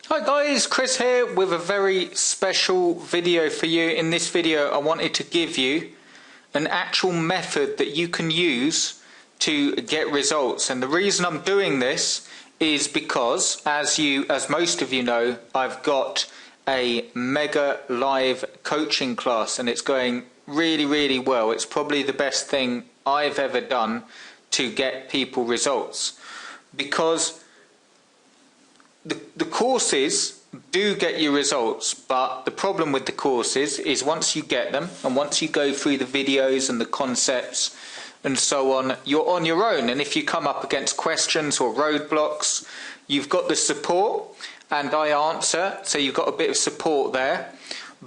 Hi guys, Chris here with a very special video for you. In this video I wanted to give you an actual method that you can use to get results, and the reason I'm doing this is because as most of you know, I've got a mega live coaching class and it's going really well. It's probably the best thing I've ever done to get people results, because the courses do get you results, but the problem with the courses is once you get them and once you go through the videos and the concepts and so on, you're on your own. And if you come up against questions or roadblocks, you've got the support and I answer, so you've got a bit of support there.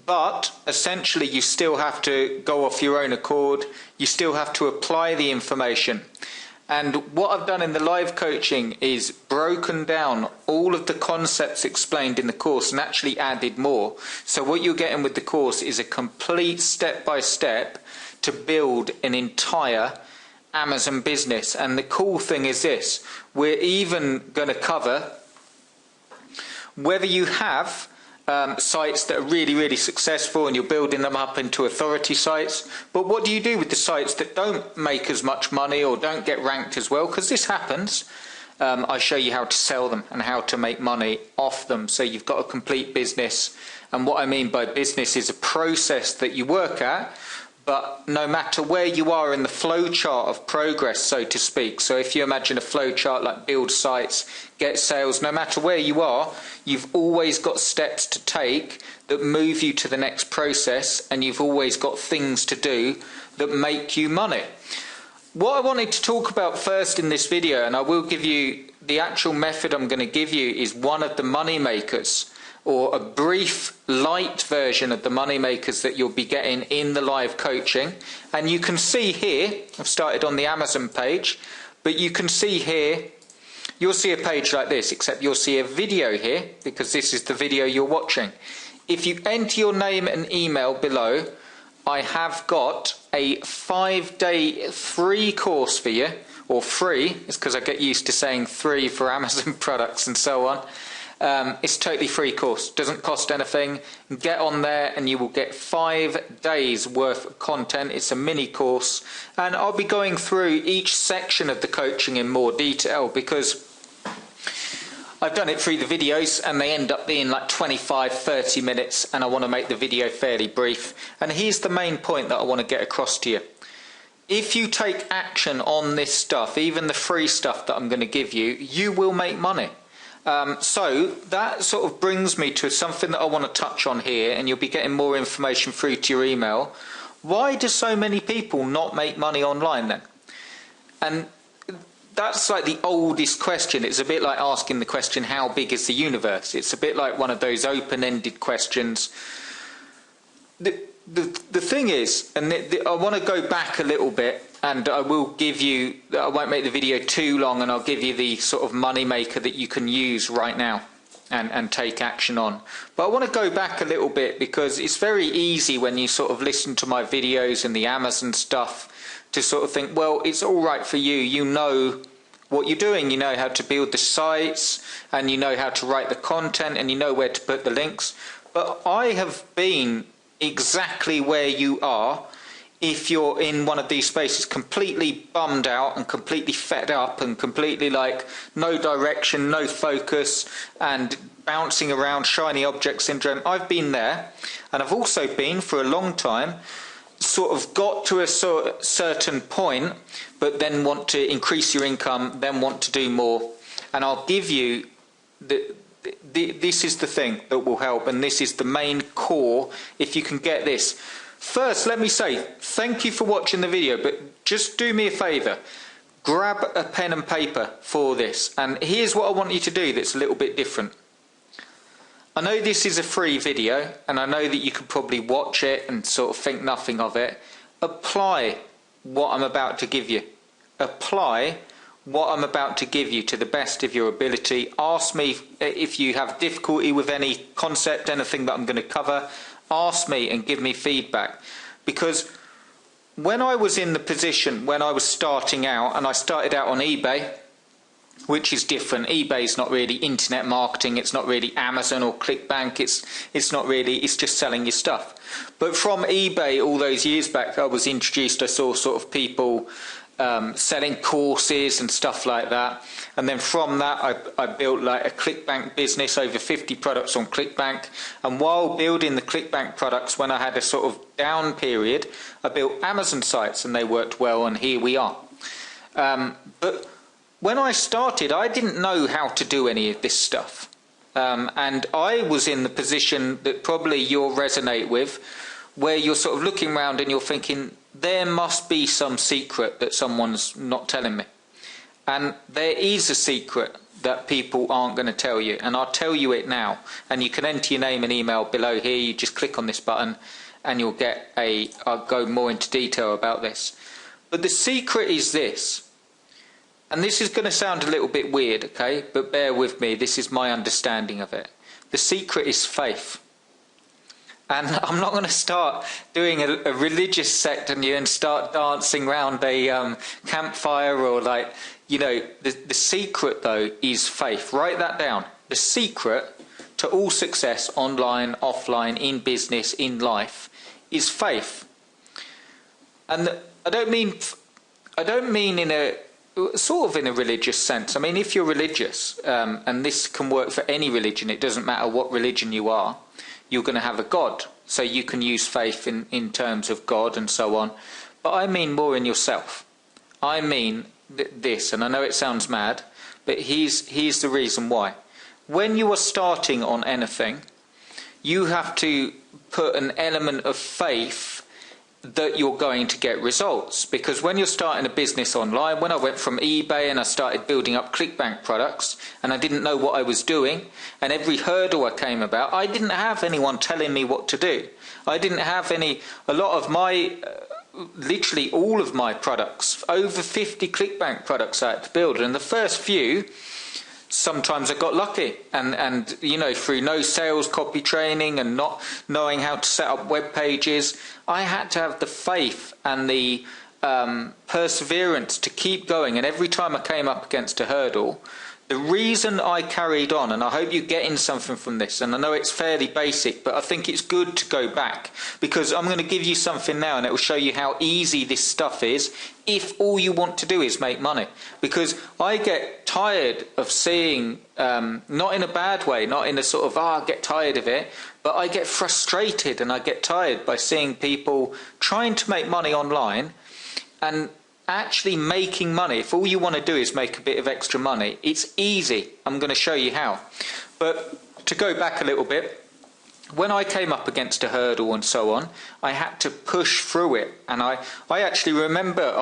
But essentially you still have to go off your own accord, you still have to apply the information. And what I've done in the live coaching is broken down all of the concepts explained in the course and actually added more. So what you're getting with the course is a complete step-by-step to build an entire Amazon business. And the cool thing is this, we're even going to cover whether you have sites that are really successful and you're building them up into authority sites, but what do you do with the sites that don't make as much money or don't get ranked as well? Because this happens. I show you how to sell them and how to make money off them, so you've got a complete business. And what I mean by business is a process that you work at, but no matter where you are in the flow chart of progress, so to speak. So if you imagine a flow chart like build sites, get sales, no matter where you are, you've always got steps to take that move you to the next process, and you've always got things to do that make you money. What I wanted to talk about first in this video, and I will give you the actual method I'm going to give you, is one of the money makers, or a brief light version of the money makers that you'll be getting in the live coaching. And you can see here, I've started on the Amazon page, but you can see here, you'll see a page like this, except you'll see a video here, because this is the video you're watching. If you enter your name and email below, I have got a 5-day free course for you, or free, it's because I get used to saying free for Amazon products and so on. It's a totally free course, doesn't cost anything. Get on there and you will get 5 days worth of content. It's a mini course, and I'll be going through each section of the coaching in more detail, because I've done it through the videos and they end up being like 25-30 minutes, and I want to make the video fairly brief. And here's the main point that I want to get across to you. If you take action on this stuff, even the free stuff that I'm going to give you, you will make money. So that sort of brings me to something that I want to touch on here, and you'll be getting more information through to your email. Why do so many people not make money online then? And that's like the oldest question. It's a bit like asking the question, how big is the universe? It's a bit like one of those open-ended questions. The thing is, and I want to go back a little bit, and I will give you, I won't make the video too long, and I'll give you the sort of money maker that you can use right now and take action on. But I want to go back a little bit, because it's very easy when you sort of listen to my videos and the Amazon stuff to sort of think, well, it's all right for you. You know what you're doing. You know how to build the sites, and you know how to write the content, and you know where to put the links. But I have been exactly where you are if you're in one of these spaces, completely bummed out and completely fed up and completely like no direction, no focus, and bouncing around, shiny object syndrome. I've been there, and I've also been for a long time sort of got to a certain point, but then want to increase your income, then want to do more. And I'll give you this is the thing that will help, and this is the main core. If you can get this first, let me say thank you for watching the video, but just do me a favor, grab a pen and paper for this. And here's what I want you to do that's a little bit different. I know this is a free video, and I know that you could probably watch it and sort of think nothing of it. Apply what I'm about to give you. Apply what I'm about to give you to the best of your ability. Ask me if you have difficulty with any concept, anything that I'm going to cover. Ask me and give me feedback. Because when I was in the position, when I was starting out, and I started out on eBay, which is different. eBay's not really internet marketing, it's not really Amazon or ClickBank, it's not really, it's just selling your stuff. But from eBay all those years back, I was introduced, I saw sort of people selling courses and stuff like that, and then from that I built like a ClickBank business, over 50 products on ClickBank. And while building the ClickBank products, when I had a sort of down period, I built Amazon sites and they worked well, and here we are. But when I started, I didn't know how to do any of this stuff, and I was in the position that probably you'll resonate with, where you're sort of looking around and you're thinking, there must be some secret that someone's not telling me. And there is a secret that people aren't going to tell you, and I'll tell you it now. And you can enter your name and email below here. You just click on this button and you'll get I'll go more into detail about this. But the secret is this, and this is going to sound a little bit weird, okay, but bear with me, this is my understanding of it. The secret is faith. And I'm not going to start doing a religious sect on you and start dancing around a campfire, or like, you know, the secret though is faith. Write that down. The secret to all success, online, offline, in business, in life, is faith. And I don't mean in a sort of in a religious sense. I mean, if you're religious, and this can work for any religion, it doesn't matter what religion you are, you're going to have a God. So you can use faith in terms of God and so on. But I mean more in yourself. I mean this, and I know it sounds mad, but here's the reason why. When you are starting on anything, you have to put an element of faith that you're going to get results. Because when you're starting a business online, when I went from eBay and I started building up ClickBank products, and I didn't know what I was doing, and every hurdle I came about, I didn't have anyone telling me what to do. I didn't have a lot of my, literally all of my products, over 50 ClickBank products I had to build, and the first few, sometimes I got lucky, and you know, through no sales copy training and not knowing how to set up web pages, I had to have the faith and the perseverance to keep going. And every time I came up against a hurdle, the reason I carried on, and I hope you're getting something from this, and I know it's fairly basic, but I think it's good to go back, because I'm going to give you something now and it will show you how easy this stuff is if all you want to do is make money. Because I get tired of seeing, not in a bad way, not in a sort of, I get tired of it, but I get frustrated and I get tired by seeing people trying to make money online and actually making money. If all you want to do is make a bit of extra money, it's easy. I'm going to show you how. But to go back a little bit, when I came up against a hurdle and so on, I had to push through it. And I actually remember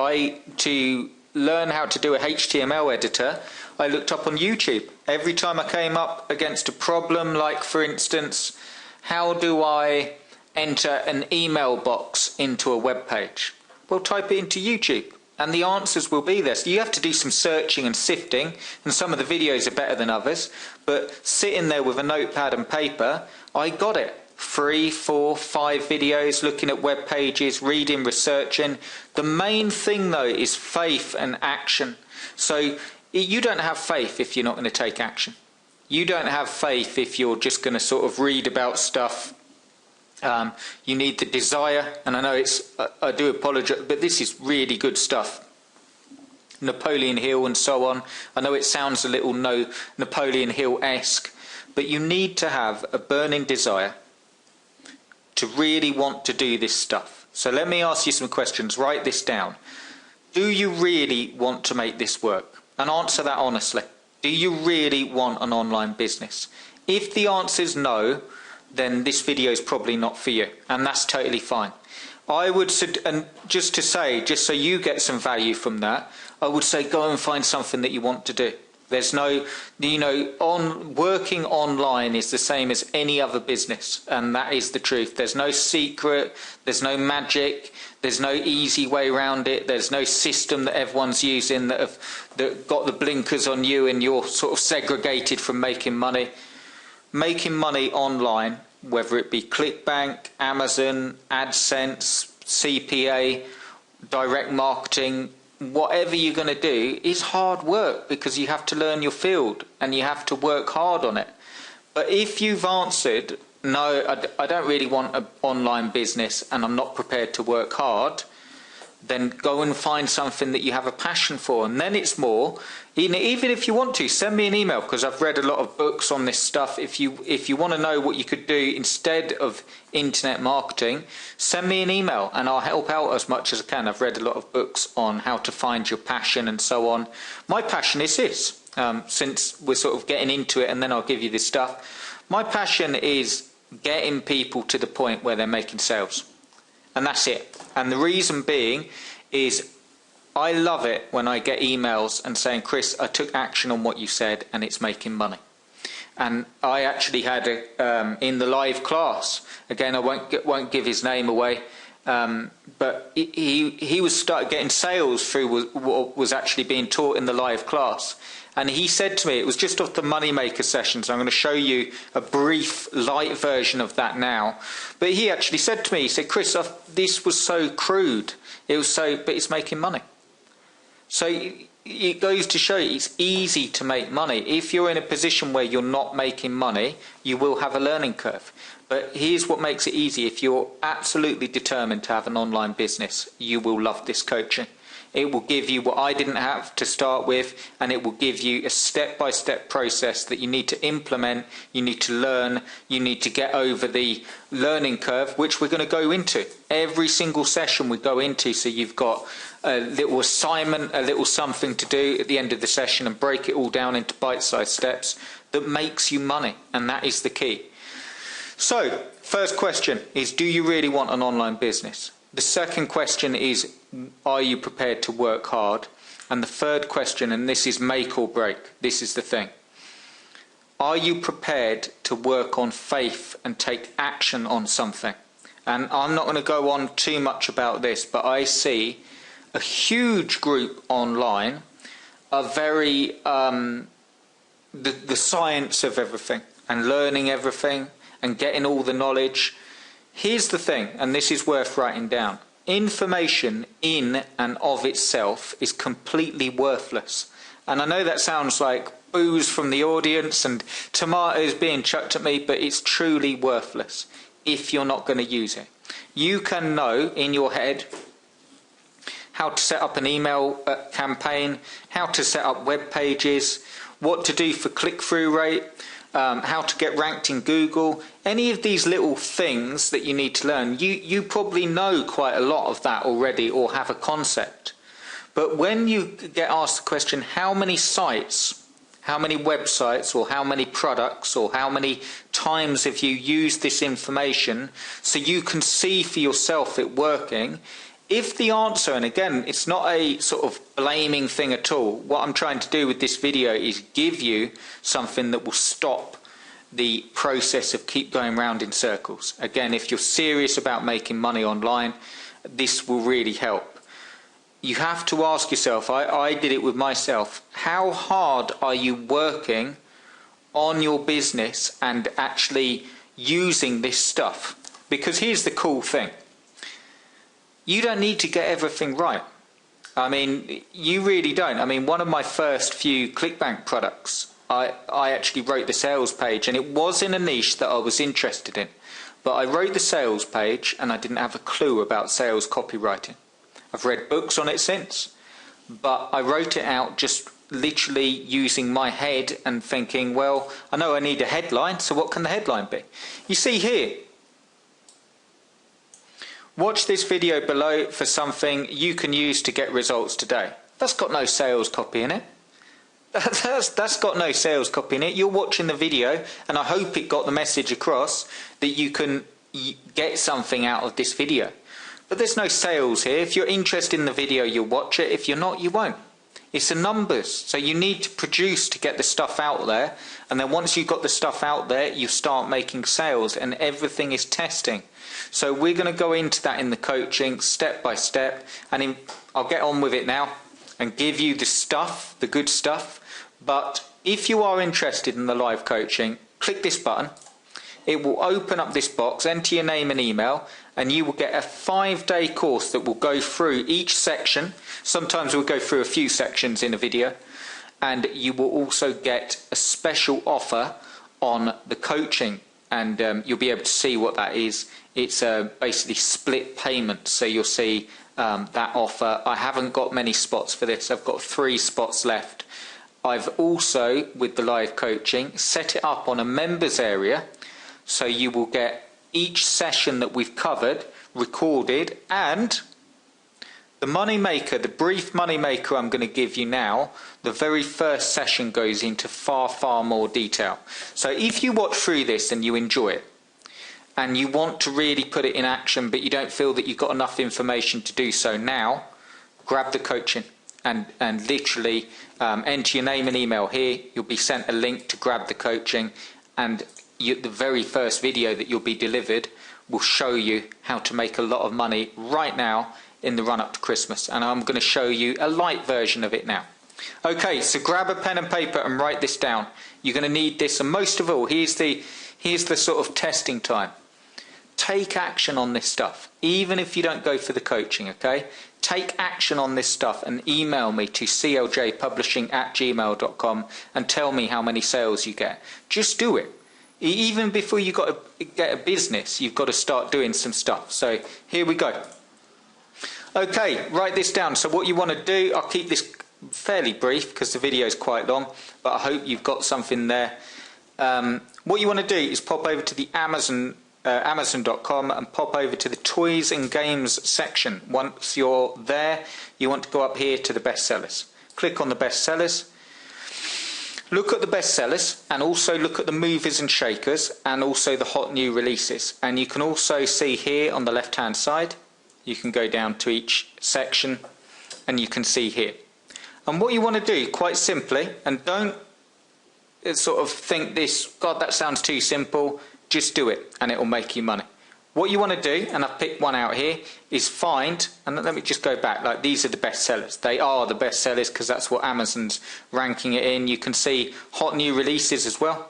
to learn how to do a HTML editor, I looked up on YouTube. Every time I came up against a problem, like for instance, how do I enter an email box into a web page? Well, type it into YouTube and the answers will be there. So you have to do some searching and sifting, and some of the videos are better than others, but sitting there with a notepad and paper, I got it. 3, 4, 5 videos looking at web pages, reading, researching. The main thing though is faith and action. So you don't have faith if you're not going to take action. You don't have faith if you're just going to sort of read about stuff. You need the desire, and I know I do apologize, but this is really good stuff. Napoleon Hill and so on. I know it sounds a little Napoleon Hill-esque, but you need to have a burning desire to really want to do this stuff. So let me ask you some questions. Write this down. Do you really want to make this work? And answer that honestly. Do you really want an online business? If the answer is no, then this video is probably not for you, and that's totally fine. I would, and just so you get some value from that, I would say go and find something that you want to do. There's no, working online is the same as any other business, and that is the truth. There's no secret, there's no magic, there's no easy way around it, there's no system that everyone's using that got the blinkers on you and you're sort of segregated from making money. Making money online, whether it be ClickBank, Amazon, AdSense, CPA, direct marketing, whatever you're going to do is hard work, because you have to learn your field and you have to work hard on it. But if you've answered, no, I don't really want an online business and I'm not prepared to work hard, then go and find something that you have a passion for. And then it's more, even if you want to, send me an email, because I've read a lot of books on this stuff. If you want to know what you could do instead of internet marketing, send me an email and I'll help out as much as I can. I've read a lot of books on how to find your passion and so on. My passion is this, since we're sort of getting into it, and then I'll give you this stuff. My passion is getting people to the point where they're making sales. And that's it. And the reason being is I love it when I get emails and saying, Chris, I took action on what you said and it's making money. And I actually had in the live class, again, I won't give his name away, but he was started getting sales through what was actually being taught in the live class. And he said to me, it was just off the Moneymaker sessions. I'm going to show you a brief, light version of that now. But he actually said to me, he said, Chris, this was so crude. It was so, but it's making money. So it goes to show you it's easy to make money. If you're in a position where you're not making money, you will have a learning curve. But here's what makes it easy. If you're absolutely determined to have an online business, you will love this coaching. It will give you what I didn't have to start with, and it will give you a step-by-step process that you need to implement, you need to learn, you need to get over the learning curve, which we're going to go into. Every single session we go into, so you've got a little assignment, a little something to do at the end of the session, and break it all down into bite-sized steps that makes you money, and that is the key. So, first question is, do you really want an online business? The second question is, are you prepared to work hard? And the third question, and this is make or break, this is the thing. Are you prepared to work on faith and take action on something? And I'm not going to go on too much about this, but I see a huge group online are very, the science of everything and learning everything and getting all the knowledge. Here's the thing, and this is worth writing down. Information in and of itself is completely worthless. And I know that sounds like boos from the audience and tomatoes being chucked at me, but it's truly worthless if you're not going to use it. You can know in your head how to set up an email campaign, how to set up web pages, what to do for click-through rate, how to get ranked in Google, any of these little things that you need to learn. You probably know quite a lot of that already or have a concept. But when you get asked the question, how many sites, how many websites, or how many products, or how many times have you used this information so you can see for yourself it working? If the answer, and again, it's not a sort of blaming thing at all, what I'm trying to do with this video is give you something that will stop the process of keep going round in circles. Again, if you're serious about making money online, this will really help. You have to ask yourself, I did it with myself, how hard are you working on your business and actually using this stuff? Because here's the cool thing. You don't need to get everything right. I mean, you really don't. I mean, one of my first few ClickBank products, I actually wrote the sales page, and it was in a niche that I was interested in. But I wrote the sales page and I didn't have a clue about sales copywriting. I've read books on it since, but I wrote it out just literally using my head and thinking, well, I know I need a headline, so what can the headline be? You see here, watch this video below for something you can use to get results today. That's got no sales copy in it. That's got no sales copy in it. You're watching the video, and I hope it got the message across that you can get something out of this video. But there's no sales here. If you're interested in the video, you'll watch it. If you're not, you won't. It's the numbers. So you need to produce to get the stuff out there. And then once you've got the stuff out there, you start making sales, and everything is testing. So we're going to go into that in the coaching step by step, and I'll get on with it now and give you the stuff, the good stuff. But if you are interested in the live coaching, click this button. It will open up this box, enter your name and email, and you will get a 5-day course that will go through each section. Sometimes we'll go through a few sections in a video, and you will also get a special offer on the coaching, and you'll be able to see what that is. It's basically split payment, so you'll see that offer. I haven't got many spots for this. I've got 3 spots left. I've also, with the live coaching, set it up on a members area, so you will get each session that we've covered recorded, and the money maker, the brief money maker I'm going to give you now, the very first session goes into far more detail. So if you watch through this and you enjoy it, and you want to really put it in action, but you don't feel that you've got enough information to do so now, grab the coaching and literally enter your name and email here. You'll be sent a link to grab the coaching, and the very first video that you'll be delivered will show you how to make a lot of money right now in the run-up to Christmas. And I'm going to show you a light version of it now. Okay, so grab a pen and paper and write this down. You're going to need this, and most of all, here's the sort of testing time. Take action on this stuff, even if you don't go for the coaching, okay? Take action on this stuff and email me to cljpublishing@gmail.com and tell me how many sales you get. Just do it. Even before you got to get a business, you've got to start doing some stuff. So here we go. Okay, write this down. So what you want to do, I'll keep this fairly brief because the video is quite long, but I hope you've got something there. What you want to do is pop over to the Amazon.com and pop over to the toys and games section. Once you're there, you want to go up here to the bestsellers. Click on the bestsellers. Look at the bestsellers, and also look at the movers and shakers, and also the hot new releases. And you can also see here on the left hand side, you can go down to each section and you can see here. And what you want to do, quite simply, and don't sort of think this, God, that sounds too simple, just do it and it will make you money. What you want to do, and I've picked one out here, is find, and let me just go back, like these are the best sellers. They are the best sellers because that's what Amazon's ranking it in. You can see hot new releases as well,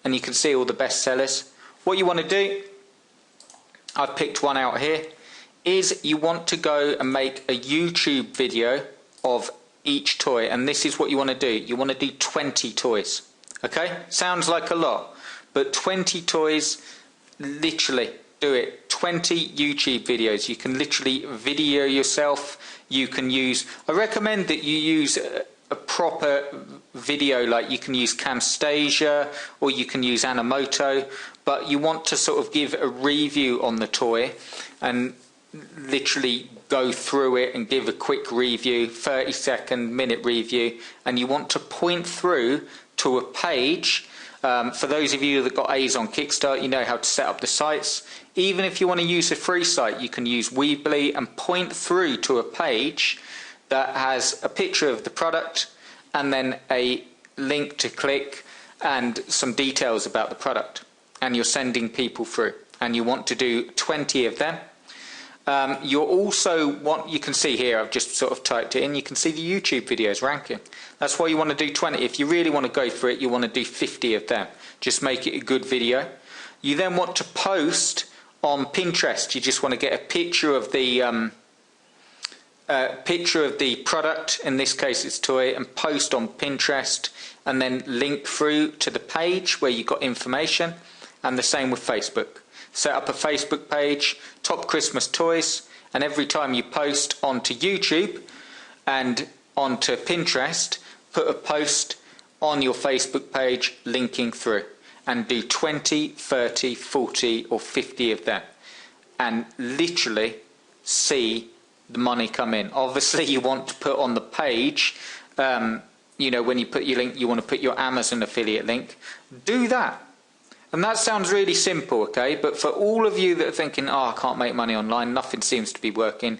and you can see all the best sellers. What you want to do, I've picked one out here, is you want to go and make a YouTube video of each toy, and this is what you want to do. You want to do 20 toys. Okay, sounds like a lot, but 20 toys, literally do it. 20 YouTube videos. You can literally video yourself. You can use, I recommend that you use a proper video, like you can use Camtasia or you can use Animoto, but you want to sort of give a review on the toy and literally go through it and give a quick review, 30-second, minute review, and you want to point through to a page. For those of you that got Azon Kickstart, you know how to set up the sites. Even if you want to use a free site, you can use Weebly and point through to a page that has a picture of the product and then a link to click and some details about the product. And you're sending people through. And you want to do 20 of them. You also want, you can see here, I've just sort of typed it in, you can see the YouTube videos ranking. That's why you want to do 20. If you really want to go for it, you want to do 50 of them. Just make it a good video. You then want to post on Pinterest. You just want to get a picture of the product, in this case it's toy, and post on Pinterest, and then link through to the page where you got information, and the same with Facebook. Set up a Facebook page, Top Christmas Toys, and every time you post onto YouTube and onto Pinterest, put a post on your Facebook page linking through, and do 20, 30, 40 or 50 of them, and literally see the money come in. Obviously you want to put on the page, you know, when you put your link, you want to put your Amazon affiliate link. Do that. And that sounds really simple, okay? But for all of you that are thinking, oh, I can't make money online, nothing seems to be working,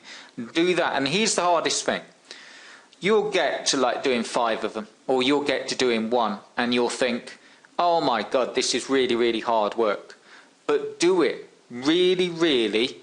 do that. And here's the hardest thing. You'll get to like doing 5 of them, or you'll get to doing 1, and you'll think, oh my God, this is really, really hard work. But do it. Really, really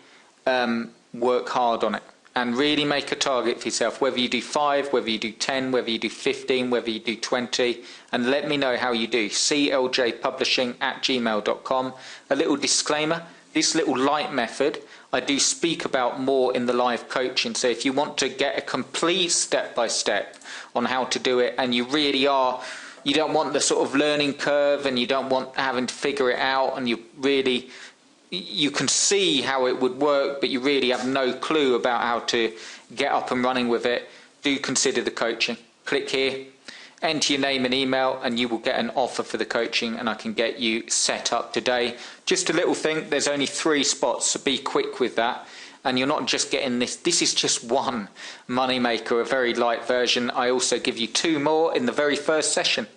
work hard on it. And really make a target for yourself, whether you do 5, whether you do 10, whether you do 15, whether you do 20, and let me know how you do. cljpublishing@gmail.com. A little disclaimer, this little light method I do speak about more in the live coaching. So if you want to get a complete step-by-step on how to do it, and you don't want the sort of learning curve, and you don't want having to figure it out, and you can see how it would work, but you really have no clue about how to get up and running with it, do consider the coaching. Click here, enter your name and email, and you will get an offer for the coaching, and I can get you set up today. Just a little thing, there's only 3 spots, so be quick with that. And you're not just getting this is just one money maker, a very light version. I also give you 2 more in the very first session.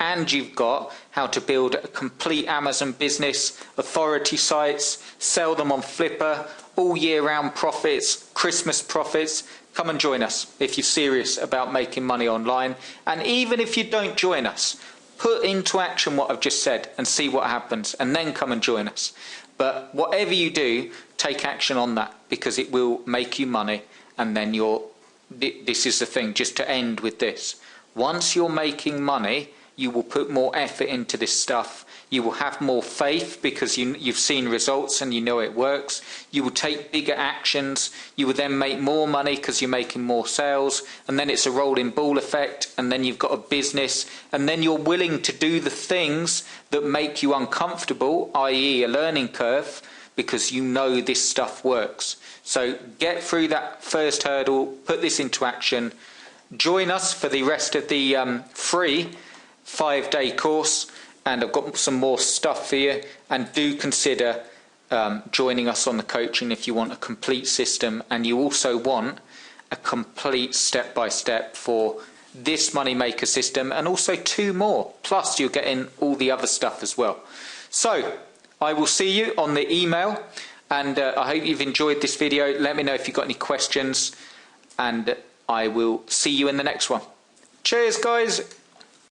And you've got how to build a complete Amazon business, authority sites, sell them on Flipper, all year round profits, Christmas profits. Come and join us if you're serious about making money online. And even if you don't join us, put into action what I've just said and see what happens, and then come and join us. But whatever you do, take action on that, because it will make you money. And then this is the thing, just to end with this. Once you're making money, you will put more effort into this stuff. You will have more faith because you've seen results and you know it works. You will take bigger actions. You will then make more money because you're making more sales. And then it's a rolling ball effect. And then you've got a business. And then you're willing to do the things that make you uncomfortable, i.e. a learning curve, because you know this stuff works. So get through that first hurdle, put this into action. Join us for the rest of the free 5-day course, and I've got some more stuff for you. And do consider joining us on the coaching if you want a complete system, and you also want a complete step-by-step for this moneymaker system, and also 2 more, plus you're getting all the other stuff as well. So I will see you on the email, and I hope you've enjoyed this video. Let me know if you've got any questions, and I will see you in the next one. Cheers, guys.